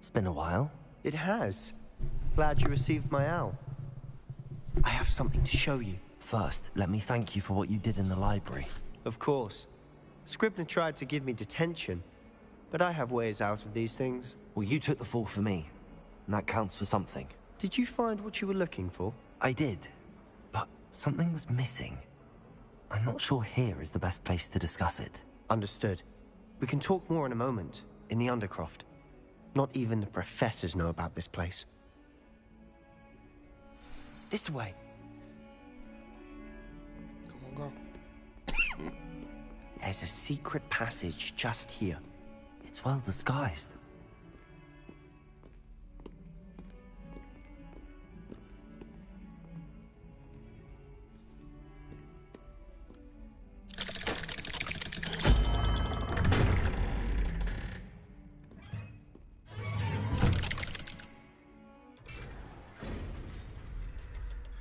It's been a while. It has. Glad you received my owl. I have something to show you. First, let me thank you for what you did in the library. Of course. Scribner tried to give me detention, but I have ways out of these things. Well, you took the fall for me, and that counts for something. Did you find what you were looking for? I did, but something was missing. I'm not sure here is the best place to discuss it. Understood. We can talk more in a moment, in the Undercroft. Not even the professors know about this place. This way. Come on, go. There's a secret passage just here. It's well disguised.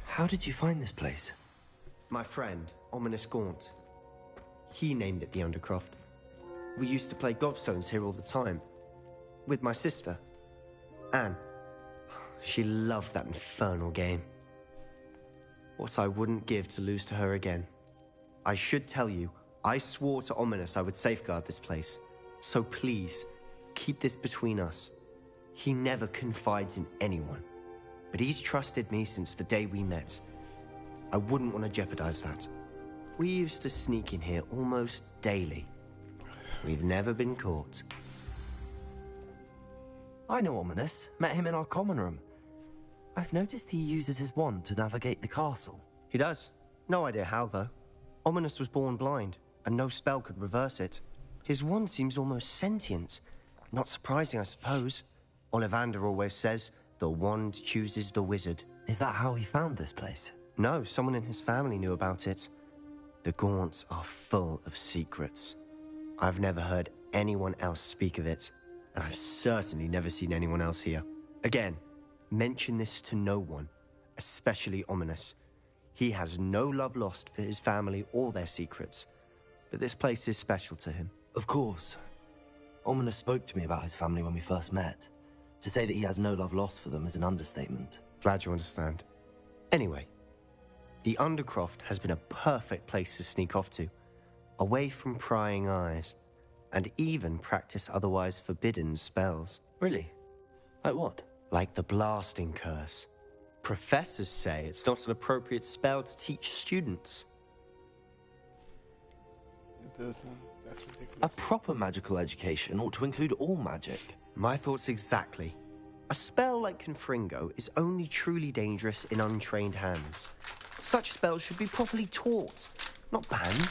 How did you find this place? My friend, Ominous Gaunt. He named it the Undercroft. We used to play gobstones here all the time. With my sister, Anne. She loved that infernal game. What I wouldn't give to lose to her again. I should tell you, I swore to Ominous I would safeguard this place. So please, keep this between us. He never confides in anyone. But he's trusted me since the day we met. I wouldn't want to jeopardize that. We used to sneak in here almost daily. We've never been caught. I know Ominous. Met him in our common room. I've noticed he uses his wand to navigate the castle. He does. No idea how, though. Ominous was born blind, and no spell could reverse it. His wand seems almost sentient. Not surprising, I suppose. Ollivander always says, the wand chooses the wizard. Is that how he found this place? No, someone in his family knew about it. The Gaunts are full of secrets. I've never heard anyone else speak of it, and I've certainly never seen anyone else here. Again, mention this to no one, especially Ominous. He has no love lost for his family or their secrets, but this place is special to him. Of course. Ominous spoke to me about his family when we first met. To say that he has no love lost for them is an understatement. Glad you understand. Anyway, the Undercroft has been a perfect place to sneak off to, away from prying eyes, and even practice otherwise forbidden spells. Really? Like what? Like the blasting curse. Professors say it's not an appropriate spell to teach students. It doesn't. That's ridiculous. A proper magical education ought to include all magic. My thoughts exactly. A spell like Confringo is only truly dangerous in untrained hands. Such spells should be properly taught, not banned.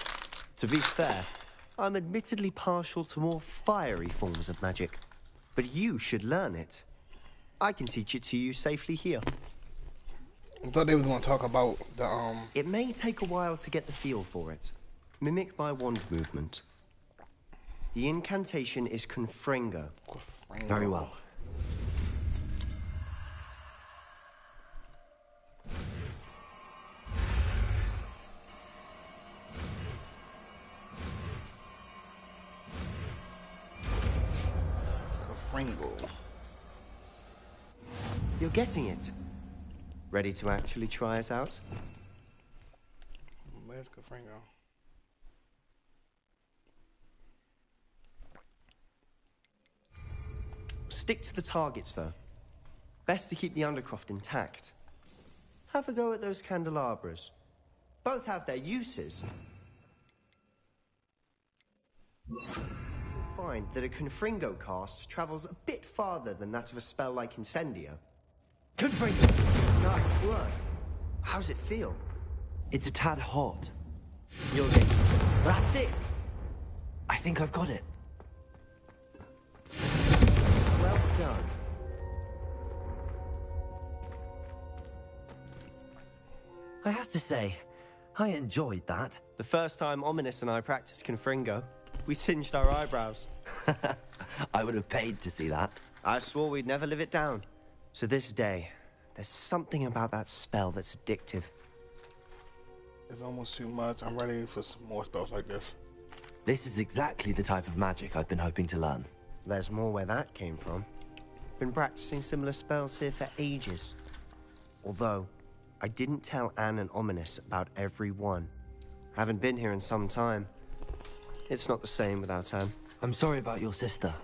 To be fair, I'm admittedly partial to more fiery forms of magic, but you should learn it. I can teach it to you safely here. I thought they was going to talk about the It may take a while to get the feel for it. Mimic my wand movement. The incantation is Confringo. Very well. Confringo. You're getting it. Ready to actually try it out? Where's Confringo? Stick to the targets, though. Best to keep the Undercroft intact. Have a go at those candelabras. Both have their uses. You'll find that a Confringo cast travels a bit farther than that of a spell like Incendio. Confringo! Nice work. How's it feel? It's a tad hot. You'll get used to it. That's it! I think I've got it. Well done. I have to say, I enjoyed that. The first time Ominous and I practiced Confringo, we singed our eyebrows. I would have paid to see that. I swore we'd never live it down. To this day, there's something about that spell that's addictive. It's almost too much. I'm ready for some more spells like this. This is exactly the type of magic I've been hoping to learn. There's more where that came from. Been practicing similar spells here for ages. Although, I didn't tell Anne and Ominous about every one. Haven't been here in some time. It's not the same without Anne. I'm sorry about your sister.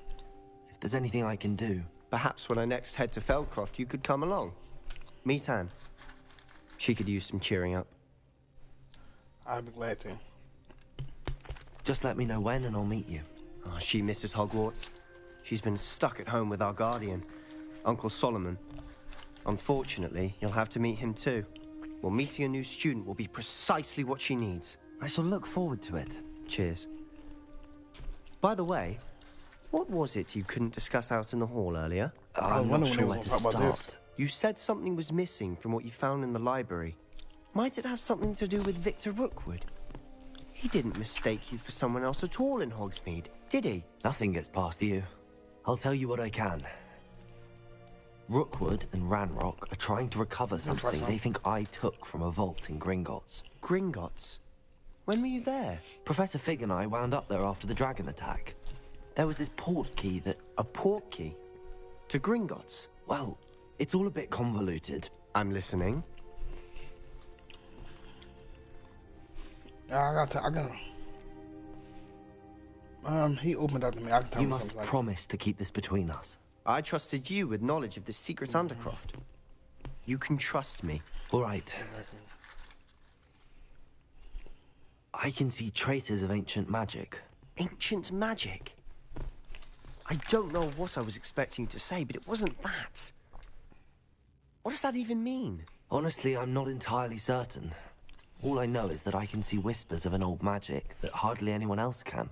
If there's anything I can do... Perhaps when I next head to Feldcroft, you could come along. Meet Anne. She could use some cheering up. I'd be glad to. Just let me know when and I'll meet you. Oh, she misses Hogwarts. She's been stuck at home with our guardian, Uncle Solomon. Unfortunately, you'll have to meet him too. Well, meeting a new student will be precisely what she needs. I shall look forward to it. Cheers. By the way, what was it you couldn't discuss out in the hall earlier? I'm not sure where to start. You said something was missing from what you found in the library. Might it have something to do with Victor Rookwood? He didn't mistake you for someone else at all in Hogsmeade, did he? Nothing gets past you. I'll tell you what I can. Rookwood and Ranrock are trying to recover something they think I took from a vault in Gringotts. Gringotts? When were you there? Professor Fig and I wound up there after the dragon attack. There was this port key that... A port key? To Gringotts? Well, it's all a bit convoluted. I'm listening. I got. He opened up to me. I can tell You him must something like promise to keep this between us. I trusted you with knowledge of the secret Undercroft. You can trust me. All right. Exactly. I can see traces of ancient magic. Ancient magic? I don't know what I was expecting to say, but it wasn't that. What does that even mean? Honestly, I'm not entirely certain. All I know is that I can see whispers of an old magic that hardly anyone else can.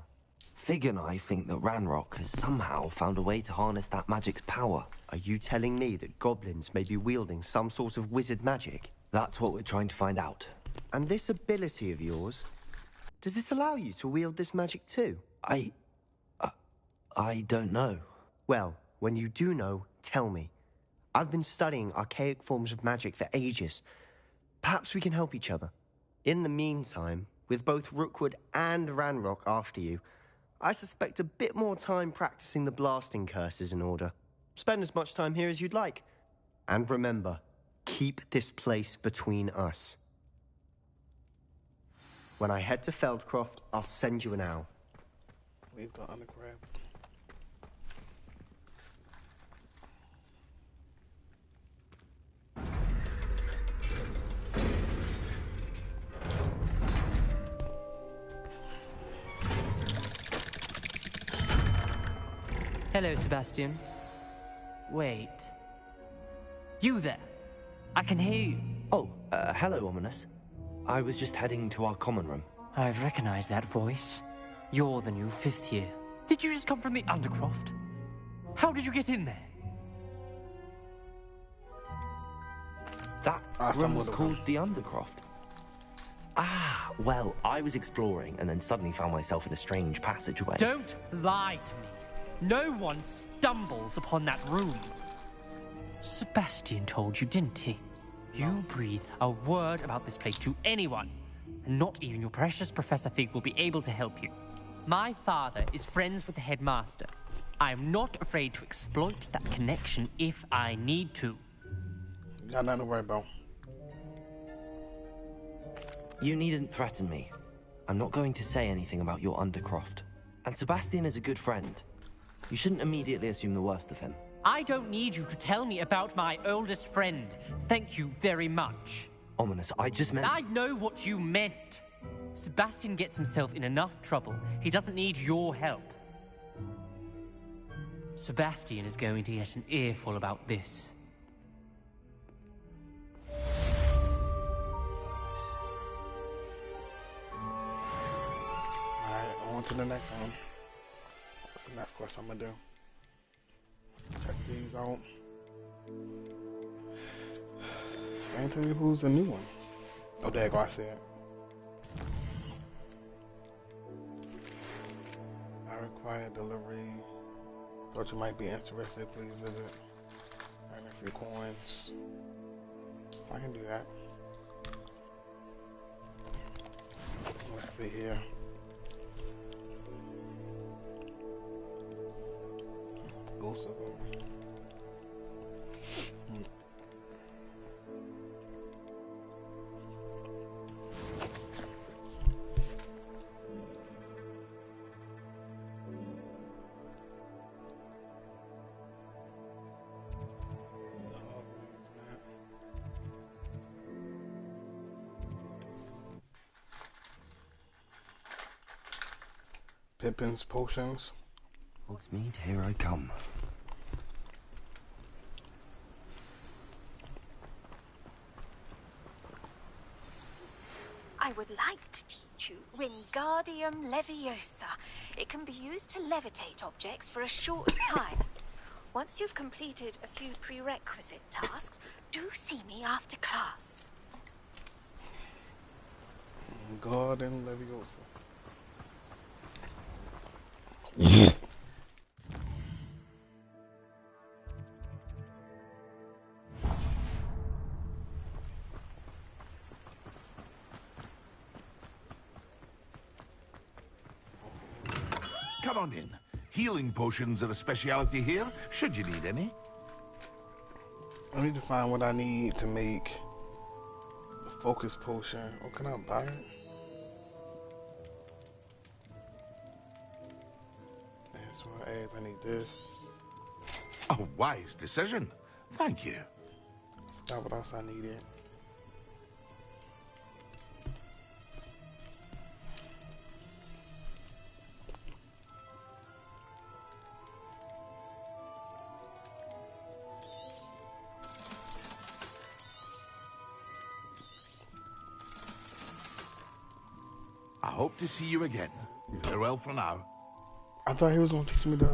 Fig and I think that Ranrock has somehow found a way to harness that magic's power. Are you telling me that goblins may be wielding some sort of wizard magic? That's what we're trying to find out. And this ability of yours, does it allow you to wield this magic too? I don't know. Well, when you do know, tell me. I've been studying archaic forms of magic for ages. Perhaps we can help each other. In the meantime, with both Rookwood and Ranrock after you, I suspect a bit more time practicing the blasting curse is in order. Spend as much time here as you'd like. And remember, keep this place between us. When I head to Feldcroft, I'll send you an owl. Leave the undergrad. Hello, Sebastian. Wait. You there? I can hear you. Oh, hello, Ominous. I was just heading to our common room. I've recognized that voice. You're the new 5th year. Did you just come from the Undercroft? How did you get in there? That room was called the Undercroft. Ah, well, I was exploring and then suddenly found myself in a strange passageway. Don't lie to me. No one stumbles upon that room. Sebastian told you, didn't he? You breathe a word about this place to anyone, and not even your precious Professor Fig will be able to help you. My father is friends with the headmaster. I am not afraid to exploit that connection if I need to. Got nothing to worry about. You needn't threaten me. I'm not going to say anything about your Undercroft. And Sebastian is a good friend. You shouldn't immediately assume the worst of him. I don't need you to tell me about my oldest friend. Thank you very much. Ominous, I just meant... I know what you meant. Sebastian gets himself in enough trouble. He doesn't need your help. Sebastian is going to get an earful about this. Alright, on to the next one. What's the next quest I'm gonna do? Check these out. Can't tell you who's the new one. Oh, there you go, I see it. I require delivery. Thought you might be interested. Please visit. Earn a few coins. I can do that. Let's see here. Ghost of them. Pippin's potions. Hogsmeade, here I come. I would like to teach you Wingardium Leviosa. It can be used to levitate objects for a short time. Once you've completed a few prerequisite tasks, do see me after class. Garden Leviosa. Come on in. Healing potions are a speciality here, should you need any. I need to find what I need to make a focus potion. Oh, can I buy it? That's what I add. I need this. A wise decision. Thank you. Forgot what else I needed. I hope to see you again. Farewell for now. I thought he was gonna teach me the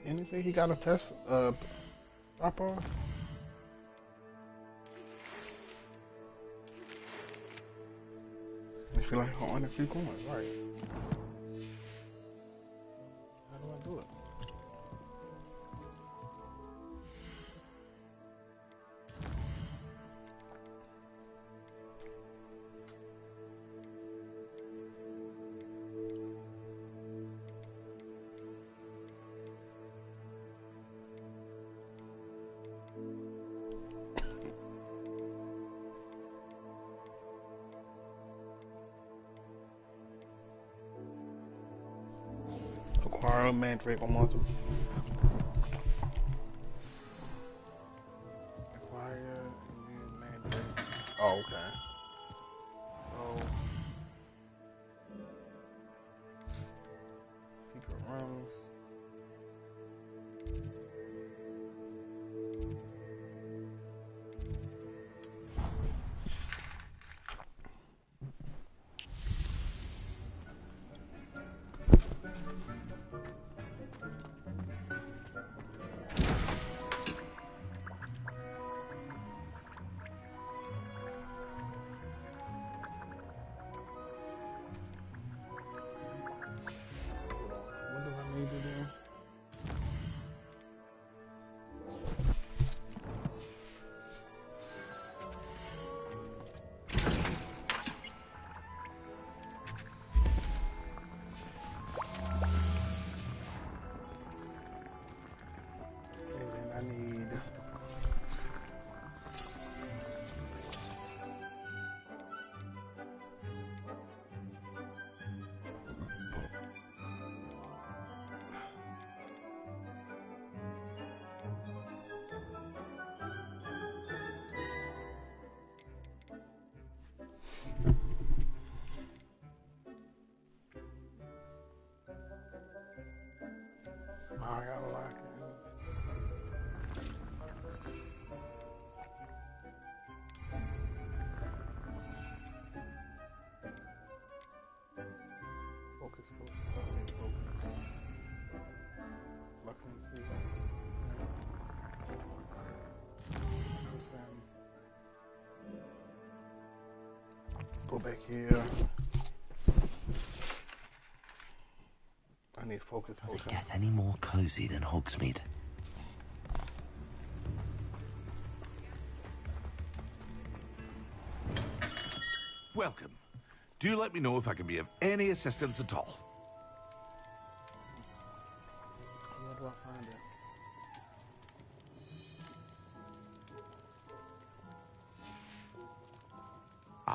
Didn't he say he got a test drop off? I feel like I earn a few coins, right? How do I do it? Acquire a mandrake or multiple. Acquire a new mandrake. Oh, okay. So, secret rooms. What do I need to do? And then I need I gotta lock it. Focus, focus, focus. Lux and see. Go back here. I need focus Does it potion. get any more cozy than Hogsmeade? Welcome. Do let me know if I can be of any assistance at all. Where do I find it?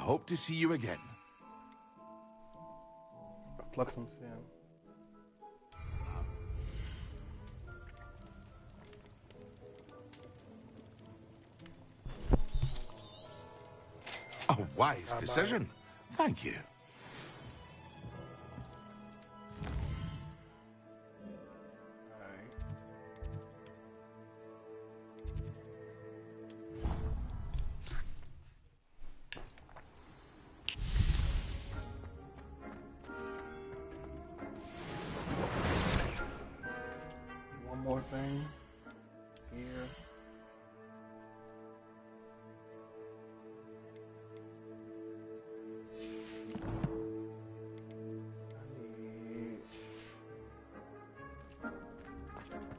hope to see you again. Pluck some sim. A wise decision. Thank you. One more thing here.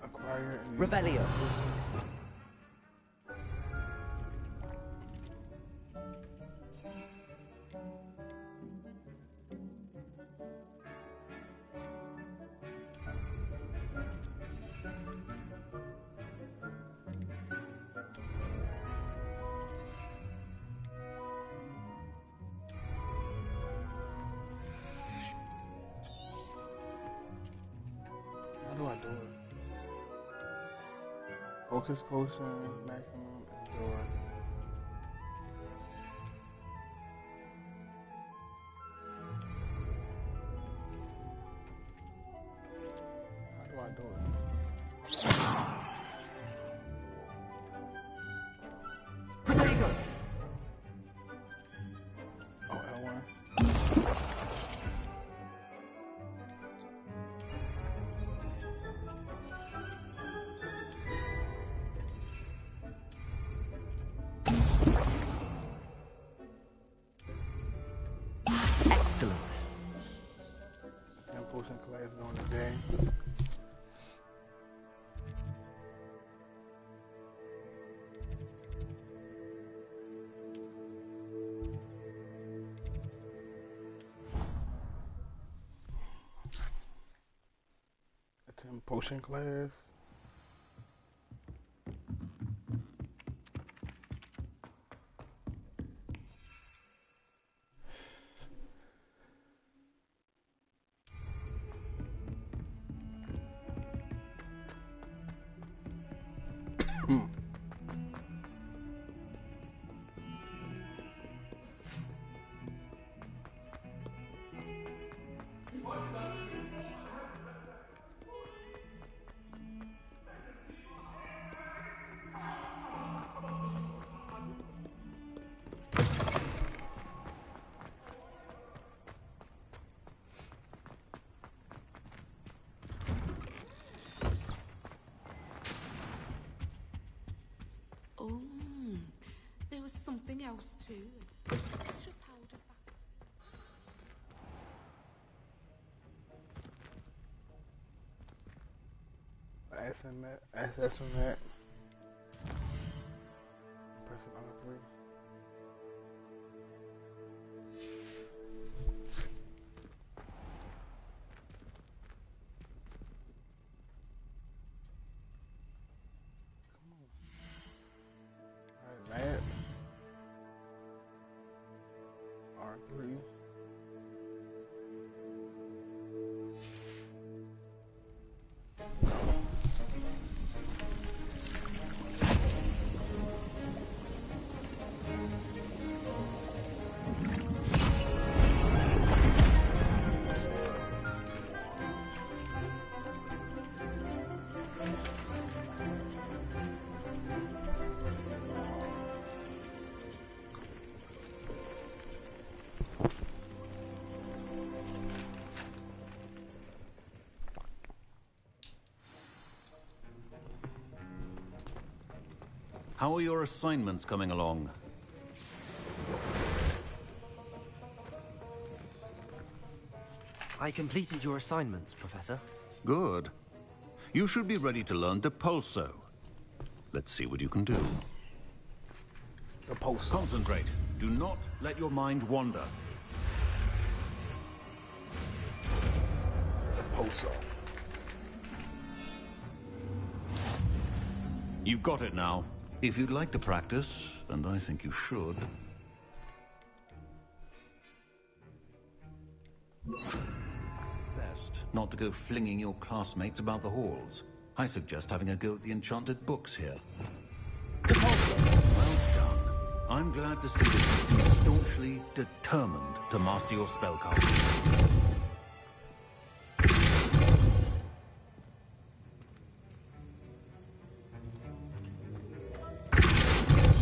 Acquire and Revelio. How do I do it? Focus potion, maximum endurance. How do I do it? Protego. Oh, L1. Excellent. 10 potion class during the day. A 10 potion class. Oh, there was something else too. Extra powder back. Estimate. Press it on the 3. Alright, R3. How are your assignments coming along? I completed your assignments, Professor. Good. You should be ready to learn Depulso. Let's see what you can do. The post. Concentrate. Do not let your mind wander. The post. You've got it now. If you'd like to practice, and I think you should, Best not to go flinging your classmates about the halls. I suggest having a go at the enchanted books here. Well done. I'm glad to see that you seem staunchly determined to master your spellcasting.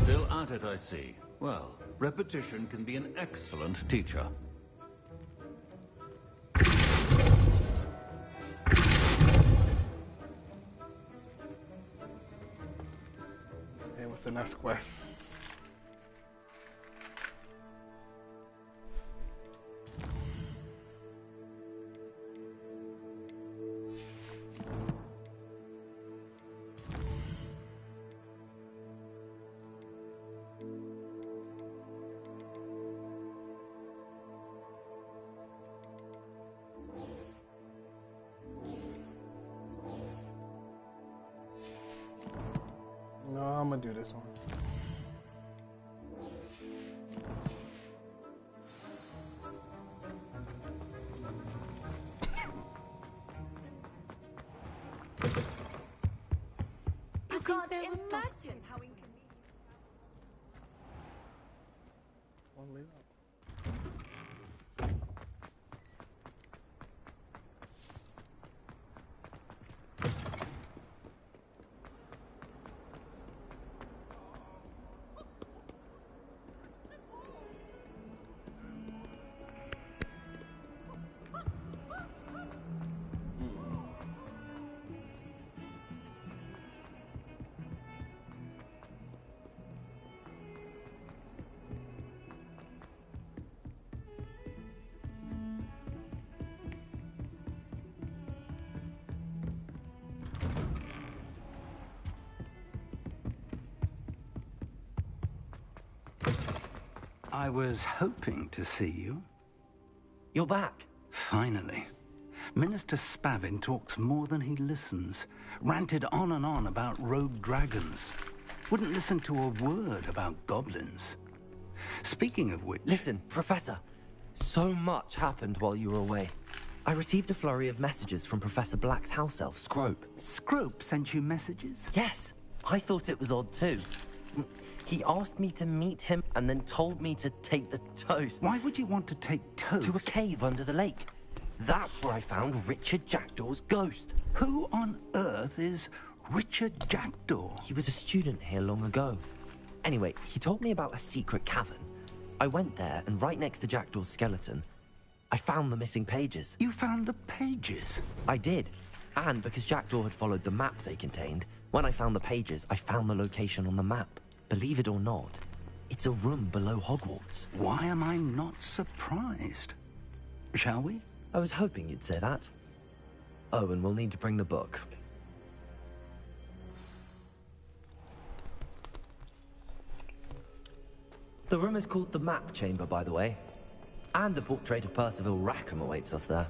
Still at it, I see. Well, repetition can be an excellent teacher. And what's the next quest? No, I'm gonna do this one. You can't imagine how inconvenient. One leave out. I was hoping to see you. You're back. Finally. Minister Spavin talks more than he listens. Ranted on and on about rogue dragons. Wouldn't listen to a word about goblins. Speaking of which... Listen, Professor. So much happened while you were away. I received a flurry of messages from Professor Black's house elf, Scrope. Scrope sent you messages? Yes. I thought it was odd too. He asked me to meet him and then told me to take the toast. Why would you want to take toast? To a cave under the lake. That's where I found Richard Jackdaw's ghost. Who on earth is Richard Jackdaw? He was a student here long ago. Anyway, he told me about a secret cavern. I went there, and right next to Jackdaw's skeleton, I found the missing pages. You found the pages? I did. And because Jackdaw had followed the map they contained, when I found the pages, I found the location on the map. Believe it or not, it's a room below Hogwarts. Why am I not surprised? Shall we? I was hoping you'd say that. Oh, and we'll need to bring the book. The room is called the Map Chamber, by the way. And a portrait of Percival Rackham awaits us there.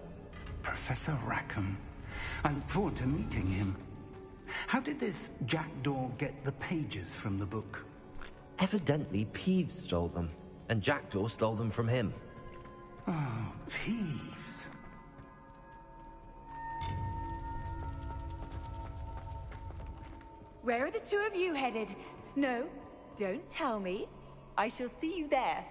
Professor Rackham. I look forward to meeting him. How did this Jackdaw get the pages from the book? Evidently, Peeves stole them, and Jackdaw stole them from him. Oh, Peeves. Where are the two of you headed? No, don't tell me. I shall see you there.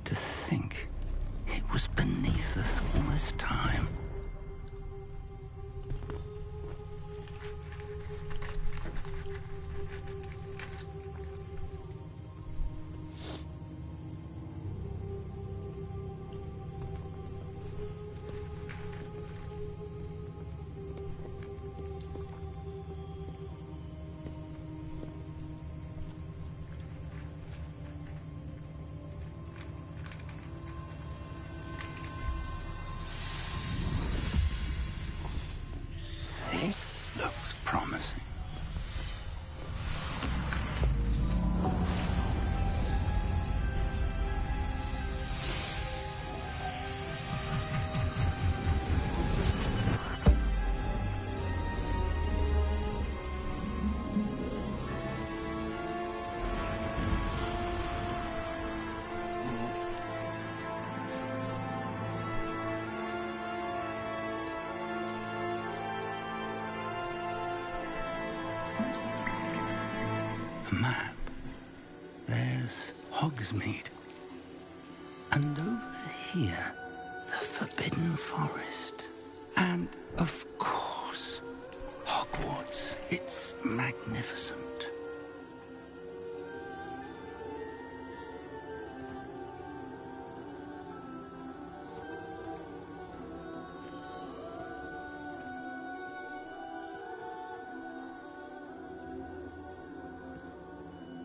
To think it was beneath us all this time. This looks promising. A map. There's Hogsmeade. And over here, the Forbidden Forest. And, of course, Hogwarts. It's magnificent.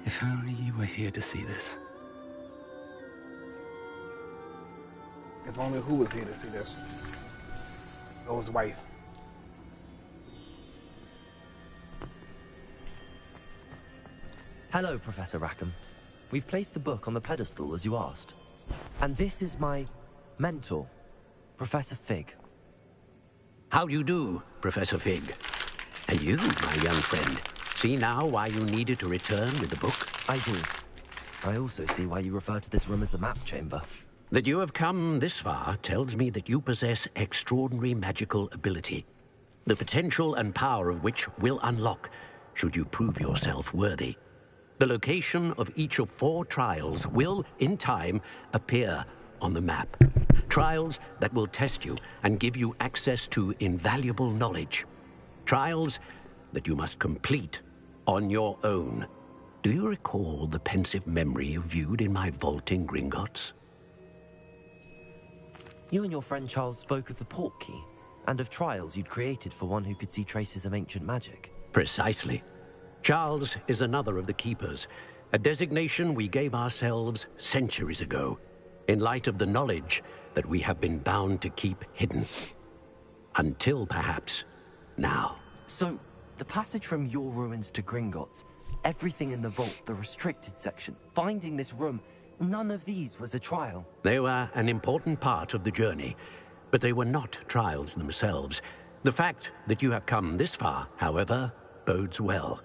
If only you were here to see this. If only who was here to see this. Or his wife. Hello, Professor Rackham. We've placed the book on the pedestal as you asked. And this is my mentor, Professor Fig. How do you do, Professor Fig? And you, my young friend, see now why you needed to return with the book? I do. I also see why you refer to this room as the map chamber. That you have come this far tells me that you possess extraordinary magical ability, the potential and power of which will unlock should you prove yourself worthy. The location of each of 4 trials will, in time, appear on the map. Trials that will test you and give you access to invaluable knowledge. Trials that you must complete on your own. Do you recall the pensive memory you viewed in my vault in Gringotts? You and your friend Charles spoke of the port key, and of trials you'd created for one who could see traces of ancient magic. Precisely. Charles is another of the Keepers, a designation we gave ourselves centuries ago, in light of the knowledge that we have been bound to keep hidden. Until, perhaps, now. So, the passage from your ruins to Gringotts, everything in the vault, the restricted section, finding this room, none of these was a trial. They were an important part of the journey, but they were not trials themselves. The fact that you have come this far, however, bodes well.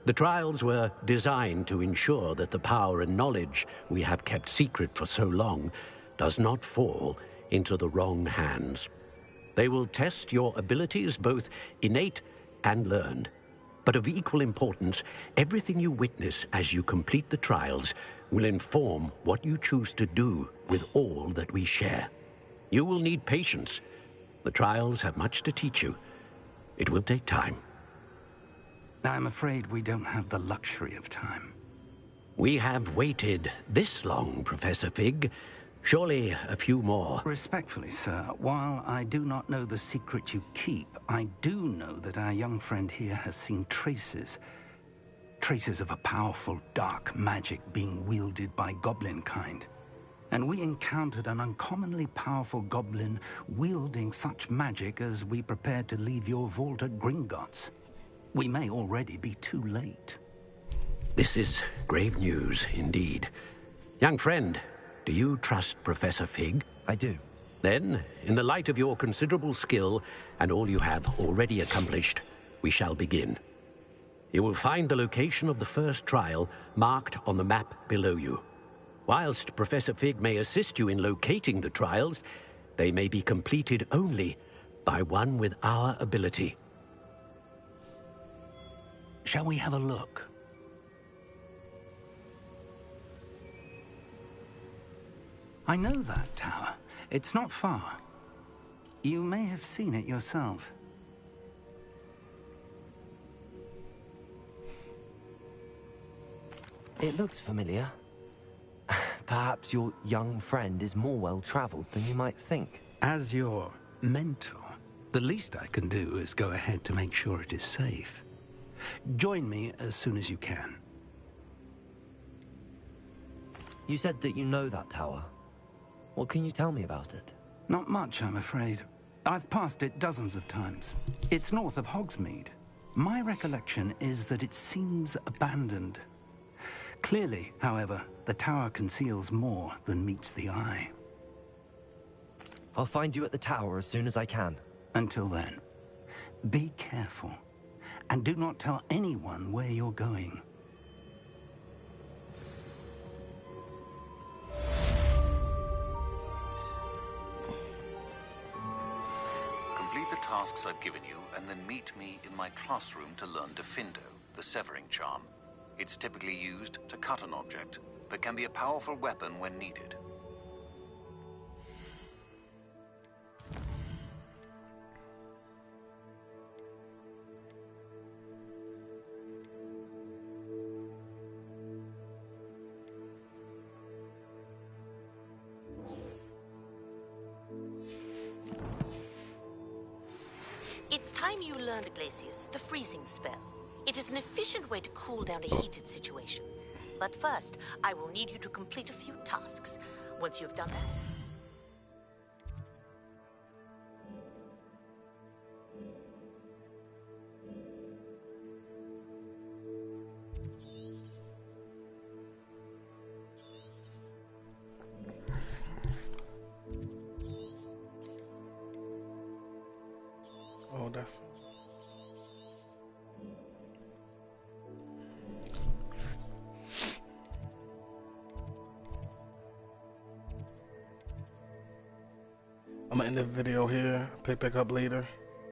The trials were designed to ensure that the power and knowledge we have kept secret for so long does not fall into the wrong hands. They will test your abilities, both innate and learned. But of equal importance, everything you witness as you complete the trials will inform what you choose to do with all that we share. You will need patience. The trials have much to teach you. It will take time. I'm afraid we don't have the luxury of time. We have waited this long, Professor Fig. Surely a few more. Respectfully, sir, while I do not know the secret you keep, I do know that our young friend here has seen traces. Traces of a powerful dark magic being wielded by goblin kind. And we encountered an uncommonly powerful goblin wielding such magic as we prepared to leave your vault at Gringotts. We may already be too late. This is grave news indeed. Young friend, do you trust Professor Fig? I do. Then, in the light of your considerable skill and all you have already accomplished, we shall begin. You will find the location of the first trial marked on the map below you. Whilst Professor Fig may assist you in locating the trials, they may be completed only by one with our ability. Shall we have a look? I know that tower. It's not far. You may have seen it yourself. It looks familiar. Perhaps your young friend is more well-traveled than you might think. As your mentor, the least I can do is go ahead to make sure it is safe. Join me as soon as you can. You said that you know that tower. What can you tell me about it? Not much, I'm afraid. I've passed it dozens of times. It's north of Hogsmeade. My recollection is that it seems abandoned. Clearly, however, the tower conceals more than meets the eye. I'll find you at the tower as soon as I can. Until then, be careful, and do not tell anyone where you're going. Complete the tasks I've given you, and then meet me in my classroom to learn Defindo, the Severing Charm. It's typically used to cut an object, but can be a powerful weapon when needed. It's time you learned, Glacius, the freezing spell. It is an efficient way to cool down a heated situation. But first, I will need you to complete a few tasks. Once you've done that... Oh, that's... I'm gonna end the video here. Pick up later.